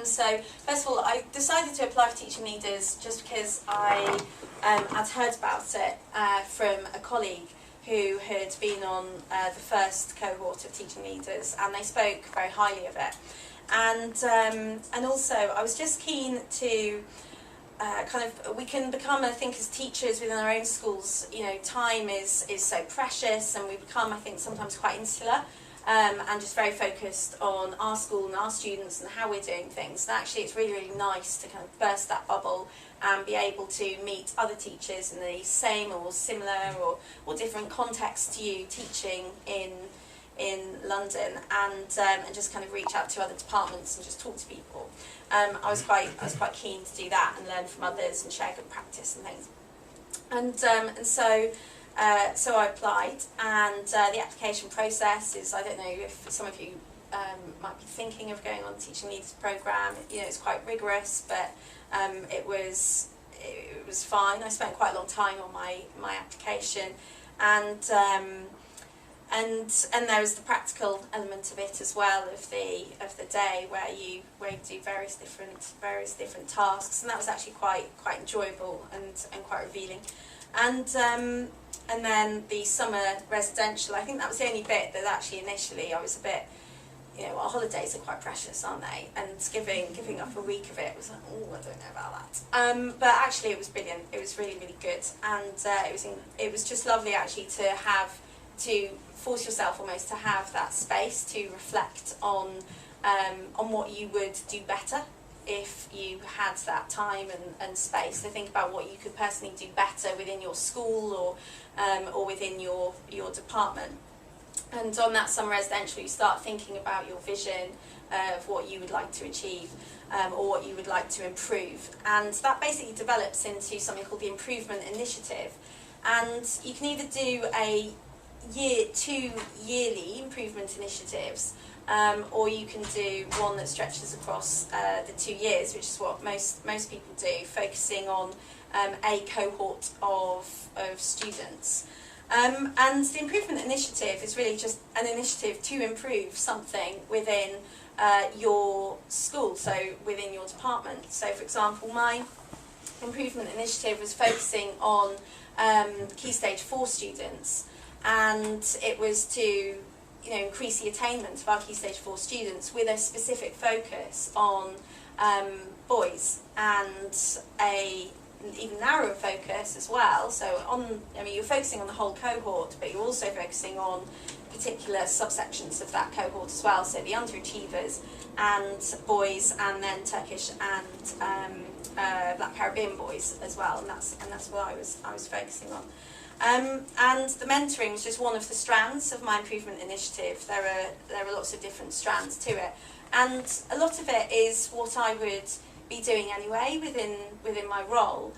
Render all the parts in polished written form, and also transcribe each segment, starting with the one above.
So first of all, I decided to apply for Teaching Leaders just because I had heard about it from a colleague who had been on the first cohort of Teaching Leaders, and they spoke very highly of it. And also, I was just keen to we can become, I think, as teachers within our own schools, time is so precious, and we become, I think, sometimes quite insular. And just very focused on our school and our students and how we're doing things. And actually it's really, really nice to kind of burst that bubble and be able to meet other teachers in the same or similar or different contexts to you teaching in London, and just kind of reach out to other departments and just talk to people. I was quite keen to do that and learn from others and share good practice and things. And so I applied, and the application process is, I don't know if some of you might be thinking of going on the Teaching Leaders programme. It's quite rigorous, but it was fine. I spent quite a long time on my application, and there was the practical element of it as well, of the day where you do various different tasks, and that was actually quite enjoyable and quite revealing. And then the summer residential, I think that was the only bit that actually initially I was a bit, our holidays are quite precious, aren't they? And giving up a week of it was like, oh, I don't know about that. But actually it was brilliant. It was really, really good. And it was just lovely actually to force yourself almost to have that space to reflect on what you would do better if you had that time and space to think about what you could personally do better within your school or within your department. And on that summer residential, you start thinking about your vision of what you would like to achieve or what you would like to improve. And that basically develops into something called the Improvement Initiative. And you can either do two yearly improvement initiatives, or you can do one that stretches across the 2 years, which is what most people do, focusing on a cohort of students. And the Improvement Initiative is really just an initiative to improve something within your school, so within your department. So for example, my Improvement Initiative was focusing on Key Stage 4 students, and it was to increase the attainment of our Key Stage 4 students with a specific focus on boys, and a even narrower focus as well. So you're focusing on the whole cohort, but you're also focusing on particular subsections of that cohort as well. So the underachievers and boys, and then Turkish and Black Caribbean boys as well. And that's what I was focusing on. And the mentoring was just one of the strands of my Improvement Initiative. There are lots of different strands to it, and a lot of it is what I would be doing anyway within my role.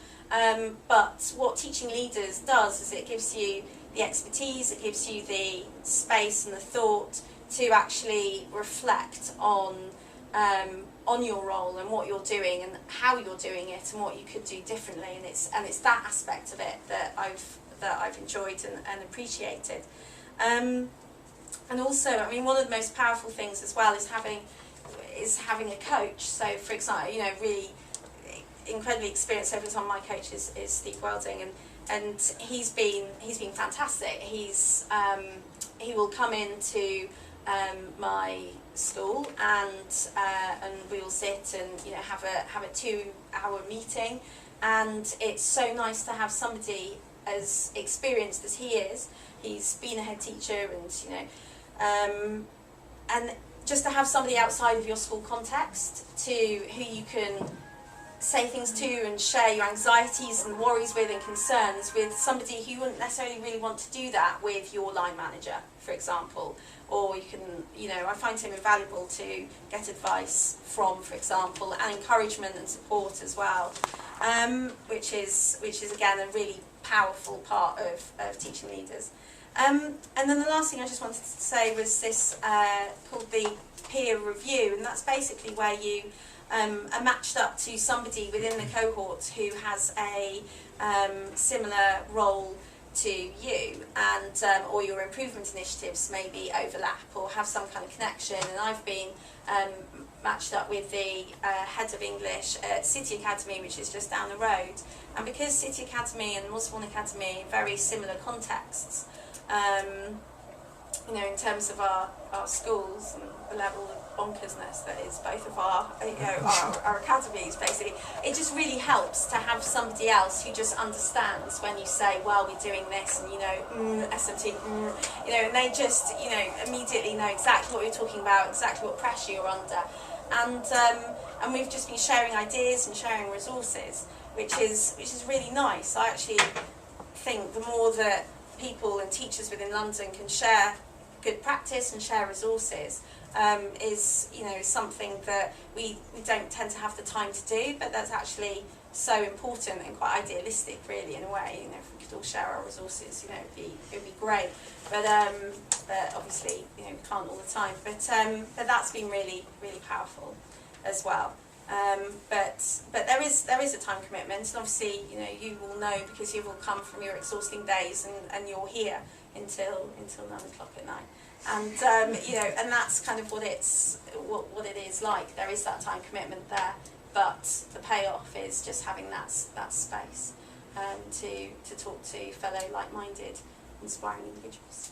But what Teaching Leaders does is it gives you the expertise, it gives you the space and the thought to actually reflect on your role and what you're doing and how you're doing it and what you could do differently. And it's that aspect of it that I've enjoyed and appreciated. And also, one of the most powerful things as well is having a coach. So for example, really incredibly experienced over time. My coach is Steve Welding, and he's been fantastic. He will come into my school and we will sit and have a 2-hour meeting, and it's so nice to have somebody as experienced as he is. He's been a head teacher, and just to have somebody outside of your school context who you can say things to and share your anxieties and worries with and concerns with, somebody who wouldn't necessarily really want to do that with your line manager, for example. Or you can, I find him invaluable to get advice from, for example, and encouragement and support as well, which is again a really powerful part of Teaching Leaders. And then the last thing I just wanted to say was this called the peer review, and that's basically where you are matched up to somebody within the cohort who has a similar role to you, and or your improvement initiatives maybe overlap or have some kind of connection. And I've been matched up with the head of English at City Academy, which is just down the road. And because City Academy and Osborne Academy are very similar contexts, you know, in terms of our schools and the level of bonkersness that is both of our, you know, our academies, basically, it just really helps to have somebody else who just understands when you say, well, we're doing this, and, you know, SMT, you know, and they just, you know, immediately know exactly what you're talking about, exactly what pressure you're under. And we've just been sharing ideas and sharing resources, which is really nice. I actually think the more that people and teachers within London can share good practice and share resources is, you know, something that we don't tend to have the time to do, but that's actually so important and quite idealistic, really, in a way. You know, if we could all share our resources, you know, it'd be great. But obviously, you know, we can't all the time. But that's been really, really powerful as well. But there is a time commitment, and obviously, you know, you will know because you've all come from your exhausting days, and you're here until 9 o'clock at night, and you know, and that's kind of what it is like. There is that time commitment there, but the payoff is just having that space to talk to fellow like-minded, inspiring individuals.